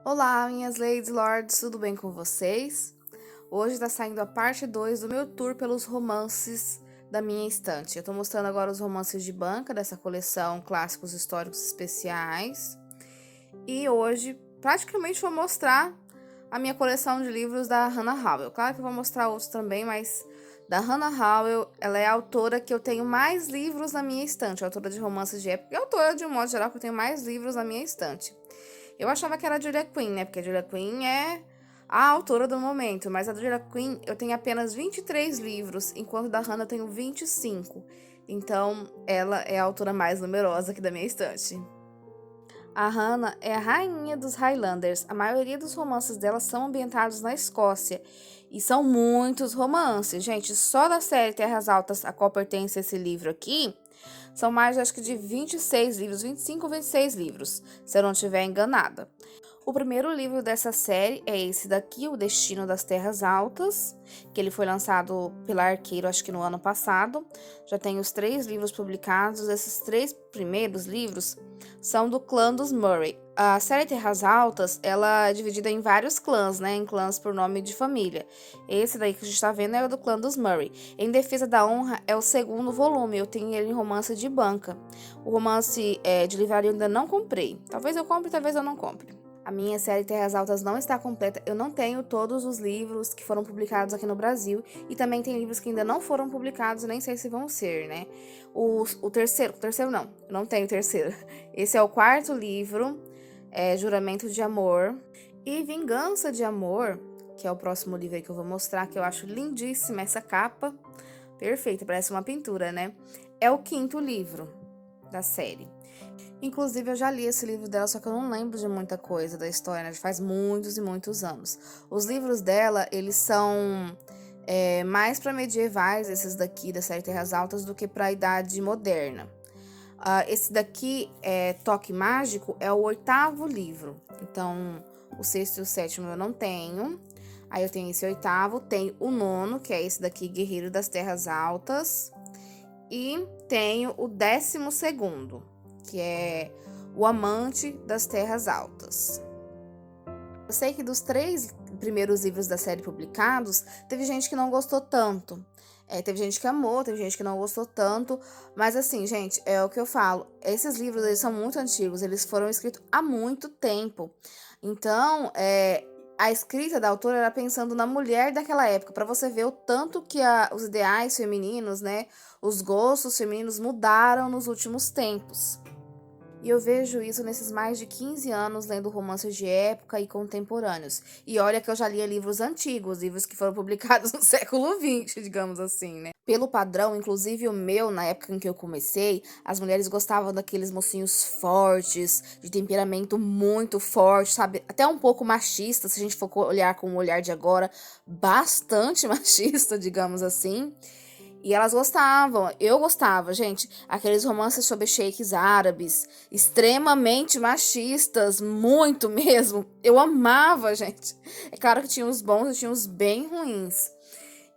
Olá, minhas ladies e lords, tudo bem com vocês? Hoje está saindo a parte 2 do meu tour pelos romances da minha estante. Eu estou mostrando agora os romances de banca dessa coleção Clássicos Históricos Especiais. E hoje, praticamente, vou mostrar a minha coleção de livros da Hannah Howell. Claro que eu vou mostrar outros também, mas da Hannah Howell, ela é a autora que eu tenho mais livros na minha estante. Autora de romances de época e autora, de um modo geral, que eu tenho mais livros na minha estante. Eu achava que era a Julia Quinn, né? Porque a Julia Quinn é a autora do momento. Mas a Julia Quinn, eu tenho apenas 23 livros, enquanto da Hannah eu tenho 25. Então, ela é a autora mais numerosa aqui da minha estante. A Hannah é a rainha dos Highlanders. A maioria dos romances dela são ambientados na Escócia. E são muitos romances. Gente, só da série Terras Altas, a qual pertence esse livro aqui, são mais, acho que de 26 livros, 25 ou 26 livros, se eu não estiver enganada. O primeiro livro dessa série é esse daqui, O Destino das Terras Altas, que ele foi lançado pela Arqueiro, acho que no ano passado. Já tem os 3 livros publicados. Esses 3 primeiros livros são do clã dos Murray. A série Terras Altas, ela é dividida em vários clãs, né? Em clãs por nome de família. Esse daí que a gente tá vendo é o do clã dos Murray. Em Defesa da Honra é o segundo volume, eu tenho ele em romance de banca. O romance de livraria eu ainda não comprei. Talvez eu compre, talvez eu não compre. A minha série Terras Altas não está completa. Eu não tenho todos os livros que foram publicados aqui no Brasil. E também tem livros que ainda não foram publicados, nem sei se vão ser, né? O terceiro não, eu não tenho o terceiro. Esse é o quarto livro, Juramento de Amor. E Vingança de Amor, que é o próximo livro aí que eu vou mostrar, que eu acho lindíssima essa capa. Perfeita, parece uma pintura, né? É o quinto livro da série. Inclusive, eu já li esse livro dela, só que eu não lembro de muita coisa da história, né? Faz muitos e muitos anos. Os livros dela, eles são mais para medievais, esses daqui da série Terras Altas, do que para a idade moderna. Esse daqui, Toque Mágico, é o 8º livro. Então, o 6º e o 7º eu não tenho. Aí eu tenho esse 8º, tenho o 9º, que é esse daqui, Guerreiro das Terras Altas. E tenho o 12º, que é O Amante das Terras Altas. Eu sei que dos 3 primeiros livros da série publicados, teve gente que não gostou tanto. Teve gente que amou, teve gente que não gostou tanto. Mas assim, gente, é o que eu falo. Esses livros, eles são muito antigos. Eles foram escritos há muito tempo. Então, a escrita da autora era pensando na mulher daquela época. Para você ver o tanto que os ideais femininos, né? Os gostos femininos mudaram nos últimos tempos. E eu vejo isso nesses mais de 15 anos lendo romances de época e contemporâneos. E olha que eu já lia livros antigos, livros que foram publicados no século XX, digamos assim, né? Pelo padrão, inclusive o meu, na época em que eu comecei, as mulheres gostavam daqueles mocinhos fortes, de temperamento muito forte, sabe? Até um pouco machista, se a gente for olhar com o olhar de agora, bastante machista, digamos assim. E elas gostavam, eu gostava, gente, aqueles romances sobre sheiks árabes, extremamente machistas, muito mesmo. Eu amava, gente. É claro que tinha os bons e tinha os bem ruins.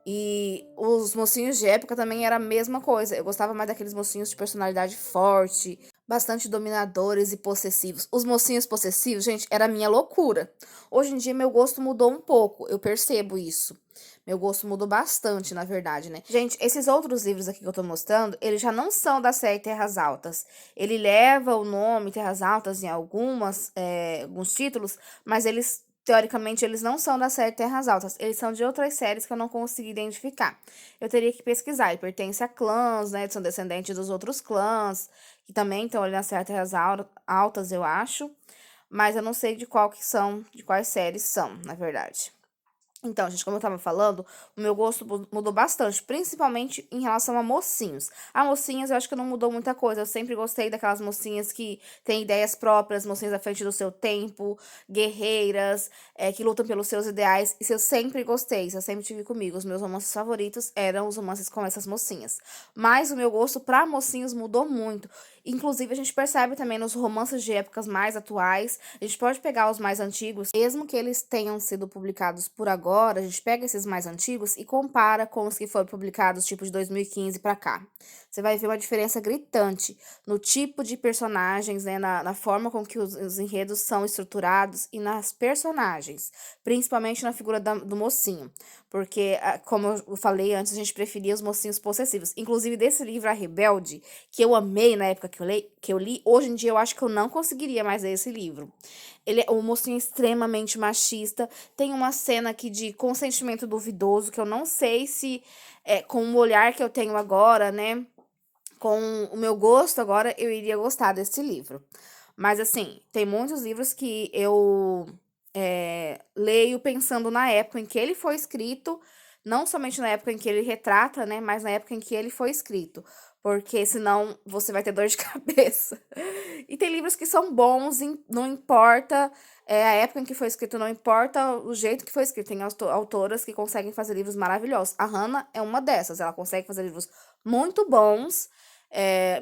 E os mocinhos de época também era a mesma coisa. Eu gostava mais daqueles mocinhos de personalidade forte, bastante dominadores e possessivos. Os mocinhos possessivos, gente, era a minha loucura. Hoje em dia meu gosto mudou um pouco, eu percebo isso. Meu gosto mudou bastante, na verdade, né? Gente, esses outros livros aqui que eu tô mostrando, eles já não são da série Terras Altas. Ele leva o nome Terras Altas em alguns títulos, mas eles, teoricamente, eles não são da série Terras Altas. Eles são de outras séries que eu não consegui identificar. Eu teria que pesquisar. Ele pertence a clãs, né? São descendentes dos outros clãs, que também estão ali na série Terras Altas, eu acho. Mas eu não sei de quais séries são, na verdade. Então, gente, como eu tava falando, o meu gosto mudou bastante, principalmente em relação a mocinhos. A mocinhas, eu acho que não mudou muita coisa. Eu sempre gostei daquelas mocinhas que têm ideias próprias, mocinhas à frente do seu tempo, guerreiras, que lutam pelos seus ideais. Isso eu sempre gostei, isso eu sempre tive comigo. Os meus romances favoritos eram os romances com essas mocinhas. Mas o meu gosto pra mocinhos mudou muito. Inclusive, a gente percebe também nos romances de épocas mais atuais. A gente pode pegar os mais antigos, mesmo que eles tenham sido publicados por agora, agora, a gente pega esses mais antigos e compara com os que foram publicados, tipo, de 2015 pra cá. Você vai ver uma diferença gritante no tipo de personagens, né, na forma com que os enredos são estruturados e nas personagens, principalmente na figura do mocinho, porque, como eu falei antes, a gente preferia os mocinhos possessivos. Inclusive, desse livro, A Rebelde, que eu amei na época que eu li, hoje em dia eu acho que eu não conseguiria mais ler esse livro. Ele é um mocinho extremamente machista. Tem uma cena aqui de consentimento duvidoso, que eu não sei se, com o olhar que eu tenho agora, né? Com o meu gosto agora, eu iria gostar desse livro. Mas, assim, tem muitos livros que eu leio pensando na época em que ele foi escrito, não somente na época em que ele retrata, né? Mas na época em que ele foi escrito. Porque senão você vai ter dor de cabeça. E tem livros que são bons, não importa a época em que foi escrito, não importa o jeito que foi escrito. Tem autoras que conseguem fazer livros maravilhosos. A Hannah é uma dessas. Ela consegue fazer livros muito bons,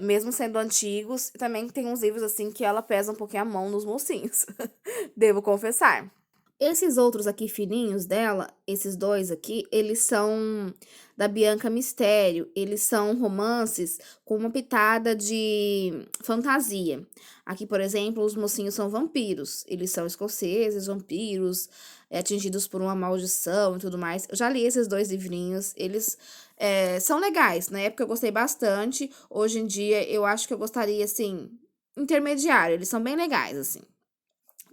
mesmo sendo antigos. E também tem uns livros assim que ela pesa um pouquinho a mão nos mocinhos. Devo confessar. Esses outros aqui fininhos dela, esses dois aqui, eles são da Bianca Mistério. Eles são romances com uma pitada de fantasia. Aqui, por exemplo, os mocinhos são vampiros. Eles são escoceses, vampiros, atingidos por uma maldição e tudo mais. Eu já li esses dois livrinhos. Eles são legais. Na época eu gostei bastante. Hoje em dia eu acho que eu gostaria, assim, intermediário. Eles são bem legais, assim.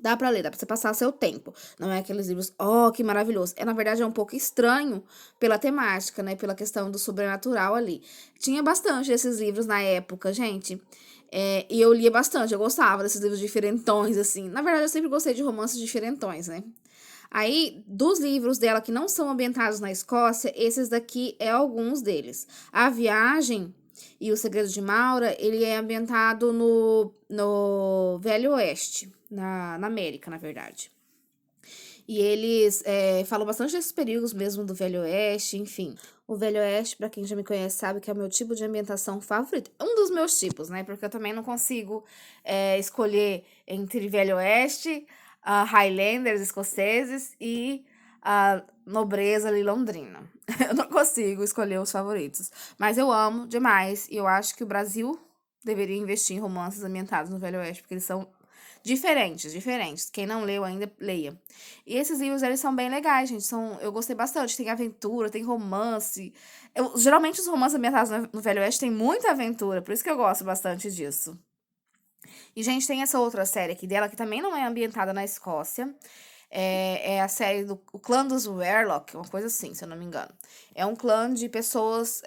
Dá pra ler, dá pra você passar seu tempo. Não é aqueles livros, oh, que maravilhoso. Na verdade, é um pouco estranho pela temática, né? Pela questão do sobrenatural ali. Tinha bastante desses livros na época, gente. E eu lia bastante, eu gostava desses livros diferentões, assim. Na verdade, eu sempre gostei de romances diferentões, né? Aí, dos livros dela que não são ambientados na Escócia, esses daqui é alguns deles. A Viagem e O Segredo de Maura, ele é ambientado no Velho Oeste, na América, na verdade. E eles falam bastante desses períodos mesmo do Velho Oeste, enfim. O Velho Oeste, pra quem já me conhece, sabe que é o meu tipo de ambientação favorito. Um dos meus tipos, né? Porque eu também não consigo escolher entre Velho Oeste, Highlanders escoceses e a nobreza ali londrina. Eu não consigo escolher os favoritos. Mas eu amo demais e eu acho que o Brasil deveria investir em romances ambientados no Velho Oeste, porque eles são diferentes, diferentes. Quem não leu ainda, leia. E esses livros, eles são bem legais, gente. Eu gostei bastante. Tem aventura, tem romance. Geralmente, os romances ambientados no Velho Oeste têm muita aventura, por isso que eu gosto bastante disso. E, gente, tem essa outra série aqui dela, que também não é ambientada na Escócia. É a série do o clã dos Werlock, uma coisa assim, se eu não me engano. É um clã de pessoas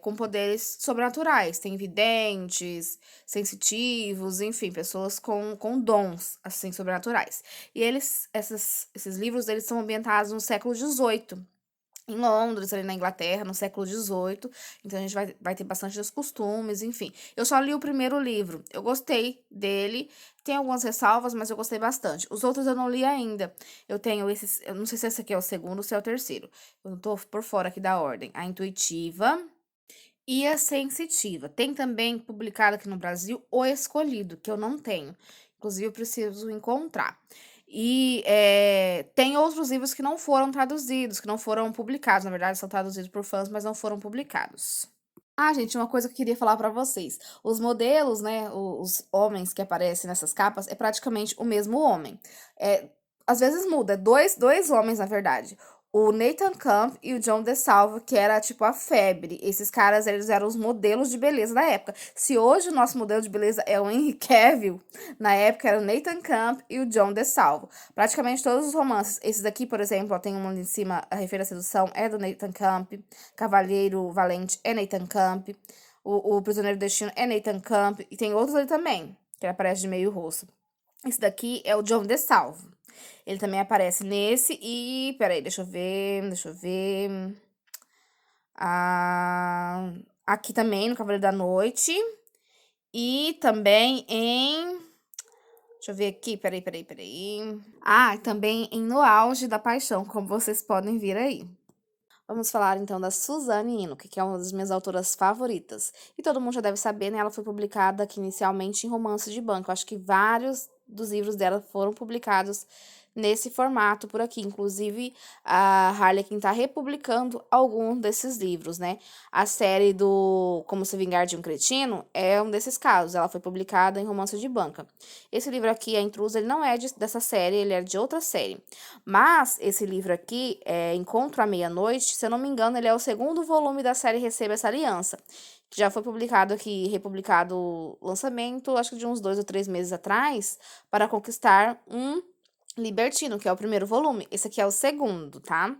com poderes sobrenaturais. Tem videntes, sensitivos, enfim, pessoas com dons, assim, sobrenaturais. E esses livros, eles são ambientados no século XVIII, em Londres, ali na Inglaterra, no século XVIII. Então, a gente vai ter bastante dos costumes, enfim. Eu só li o primeiro livro. Eu gostei dele. Tem algumas ressalvas, mas eu gostei bastante. Os outros eu não li ainda. Eu tenho esses. Eu não sei se esse aqui é o segundo ou se é o terceiro. Eu não tô por fora aqui da ordem. A Intuitiva e a Sensitiva. Tem também publicado aqui no Brasil O Escolhido, que eu não tenho. Inclusive, eu preciso encontrar. E tem outros livros que não foram traduzidos, que não foram publicados. Na verdade, são traduzidos por fãs, mas não foram publicados. Ah, gente, uma coisa que eu queria falar pra vocês. Os modelos, né, os homens que aparecem nessas capas, é praticamente o mesmo homem. É, às vezes muda, dois homens, na verdade. O Nathan Camp e o John DeSalvo, que era tipo a febre. Esses caras, eles eram os modelos de beleza da época. Se hoje o nosso modelo de beleza é o Henry Cavill, na época era o Nathan Camp e o John DeSalvo. Praticamente todos os romances. Esses daqui, por exemplo, ó, tem um ali em cima, A Refém da Sedução, é do Nathan Camp. Cavalheiro Valente é Nathan Camp. O Prisioneiro do Destino é Nathan Camp. E tem outros ali também, que ele aparece de meio rosto. Esse daqui é o John DeSalvo. Ele também aparece nesse e... Peraí, deixa eu ver, deixa eu ver... Aqui também, no Cavaleiro da Noite. E também em... Deixa eu ver aqui, peraí. Também em No Auge da Paixão, como vocês podem ver aí. Vamos falar então da Suzanne Inoue, que é uma das minhas autoras favoritas. E todo mundo já deve saber, né? Ela foi publicada aqui inicialmente em romances de banco. Eu acho que vários dos livros dela foram publicados nesse formato por aqui. Inclusive, a Harlequin tá republicando algum desses livros, né? A série do Como Se Vingar de um Cretino é um desses casos. Ela foi publicada em Romance de Banca. Esse livro aqui, A Intrusa, ele não é dessa série, ele é de outra série. Mas esse livro aqui, Encontro à Meia-Noite, se eu não me engano, ele é o segundo volume da série Receba essa Aliança, que já foi publicado aqui, republicado lançamento, acho que de uns 2 ou 3 meses atrás, para conquistar um Libertino, que é o primeiro volume. Esse aqui é o segundo, tá?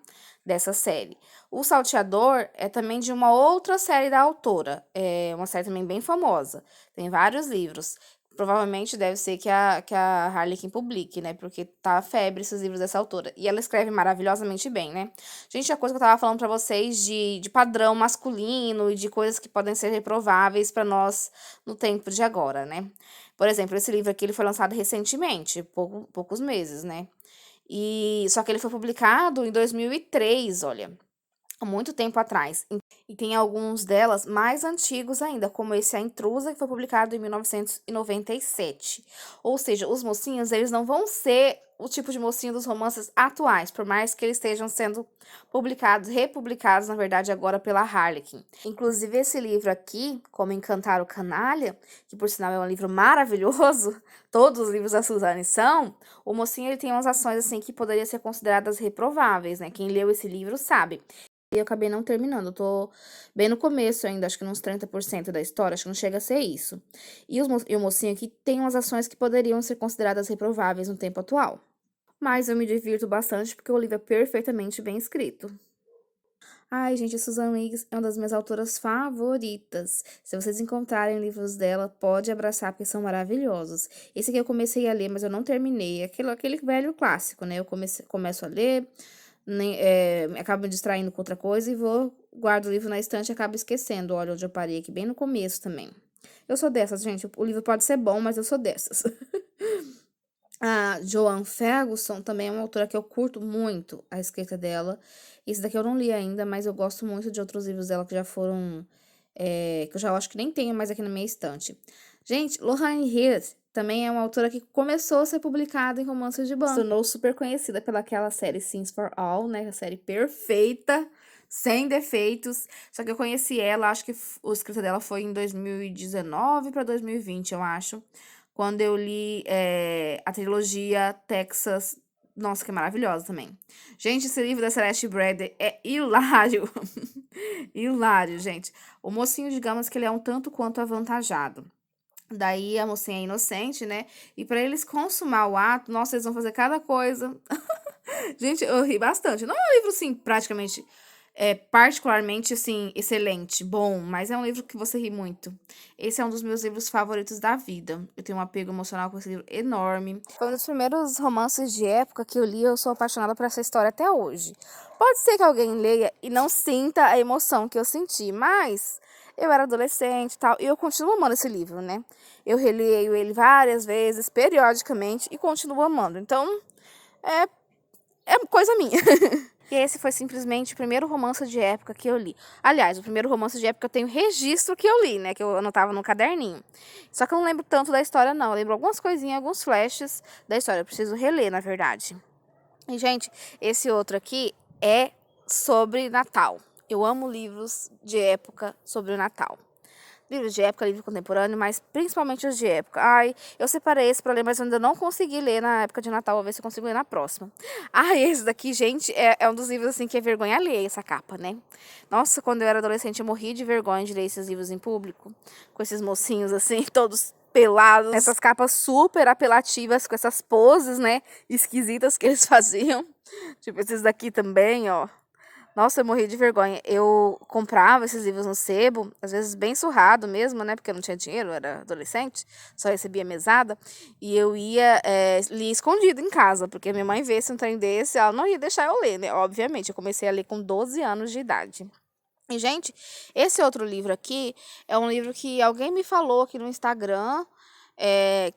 Dessa série. O Salteador é também de uma outra série da autora. É uma série também bem famosa. Tem vários livros. Provavelmente deve ser que a Harlequin publique, né? Porque tá febre esses livros dessa autora. E ela escreve maravilhosamente bem, né? Gente, a coisa que eu tava falando pra vocês de padrão masculino e de coisas que podem ser reprováveis pra nós no tempo de agora, né? Por exemplo, esse livro aqui ele foi lançado recentemente, poucos meses, né? Só que ele foi publicado em 2003, olha, há muito tempo atrás. E tem alguns delas mais antigos ainda, como esse A Intrusa, que foi publicado em 1997. Ou seja, os mocinhos, eles não vão ser o tipo de mocinho dos romances atuais, por mais que eles estejam sendo publicados, republicados, na verdade, agora pela Harlequin. Inclusive, esse livro aqui, Como Encantar o Canalha, que por sinal é um livro maravilhoso, todos os livros da Suzane são, o mocinho ele tem umas ações assim que poderiam ser consideradas reprováveis, né? Quem leu esse livro sabe. E eu acabei não terminando, eu tô bem no começo ainda, acho que uns 30% da história, acho que não chega a ser isso. E o mocinho aqui tem umas ações que poderiam ser consideradas reprováveis no tempo atual. Mas eu me divirto bastante porque o livro é perfeitamente bem escrito. Ai, gente, a Susan Wiggs é uma das minhas autoras favoritas. Se vocês encontrarem livros dela, pode abraçar, porque são maravilhosos. Esse aqui eu comecei a ler, mas eu não terminei. Aquele velho clássico, né? Eu começo a ler, acabo me distraindo com outra coisa e guardo o livro na estante e acabo esquecendo. Olha onde eu parei aqui, bem no começo também. Eu sou dessas, gente. O livro pode ser bom, mas eu sou dessas. A Joan Ferguson também é uma autora que eu curto muito a escrita dela. Esse daqui eu não li ainda, mas eu gosto muito de outros livros dela que já foram. Que eu já acho que nem tenho mais aqui na minha estante. Gente, Lorraine Hill também é uma autora que começou a ser publicada em romances de banco. Se tornou super conhecida pelaquela série Sims for All, né? A série perfeita, sem defeitos. Só que eu conheci ela, acho que o escrita dela foi em 2019 para 2020, eu acho. Quando eu li a trilogia Texas. Nossa, que maravilhosa também. Gente, esse livro da Celeste Breder é hilário. Hilário, gente. O mocinho, digamos que ele é um tanto quanto avantajado. Daí a mocinha é inocente, né? E pra eles consumar o ato, nossa, eles vão fazer cada coisa. Gente, eu ri bastante. Não é um livro, assim, praticamente, particularmente, assim, excelente, bom, mas é um livro que você ri muito. Esse é um dos meus livros favoritos da vida. Eu tenho um apego emocional com esse livro enorme. Foi um dos primeiros romances de época que eu li, eu sou apaixonada por essa história até hoje. Pode ser que alguém leia e não sinta a emoção que eu senti, mas eu era adolescente e tal, e eu continuo amando esse livro, né? Eu releio ele várias vezes, periodicamente, e continuo amando. Então, é coisa minha. E esse foi simplesmente o primeiro romance de época que eu li. Aliás, o primeiro romance de época eu tenho registro que eu li, né? Que eu anotava no caderninho. Só que eu não lembro tanto da história, não. Eu lembro algumas coisinhas, alguns flashes da história. Eu preciso reler, na verdade. E, gente, esse outro aqui é sobre Natal. Eu amo livros de época sobre o Natal. Livros de época, livro contemporâneo, mas principalmente os de época. Ai, eu separei esse pra ler, mas eu ainda não consegui ler na época de Natal. Vou ver se eu consigo ler na próxima. Ah, esse daqui, gente, é um dos livros, assim, que é vergonha alheia, essa capa, né? Nossa, quando eu era adolescente, eu morri de vergonha de ler esses livros em público. Com esses mocinhos, assim, todos pelados. Essas capas super apelativas, com essas poses, né, esquisitas que eles faziam. Tipo, esses daqui também, ó. Nossa, eu morri de vergonha. Eu comprava esses livros no sebo, às vezes bem surrado mesmo, né? Porque eu não tinha dinheiro, eu era adolescente, só recebia mesada. E eu lia escondido em casa, porque minha mãe vê se um trem desse, ela não ia deixar eu ler, né? Obviamente, eu comecei a ler com 12 anos de idade. E, gente, esse outro livro aqui é um livro que alguém me falou aqui no Instagram,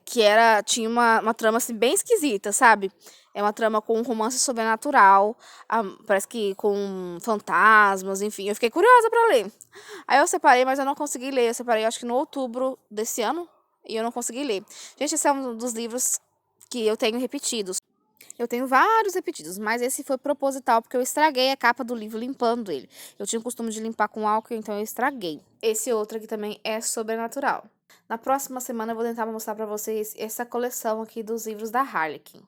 que tinha uma trama assim, bem esquisita, sabe? É uma trama com um romance sobrenatural, parece que com fantasmas, enfim. Eu fiquei curiosa para ler. Aí eu separei, mas eu não consegui ler. Eu separei, acho que no outubro desse ano, e eu não consegui ler. Gente, esse é um dos livros que eu tenho repetidos. Eu tenho vários repetidos, mas esse foi proposital porque eu estraguei a capa do livro limpando ele. Eu tinha o costume de limpar com álcool, então eu estraguei. Esse outro aqui também é sobrenatural. Na próxima semana eu vou tentar mostrar pra vocês essa coleção aqui dos livros da Harlequin.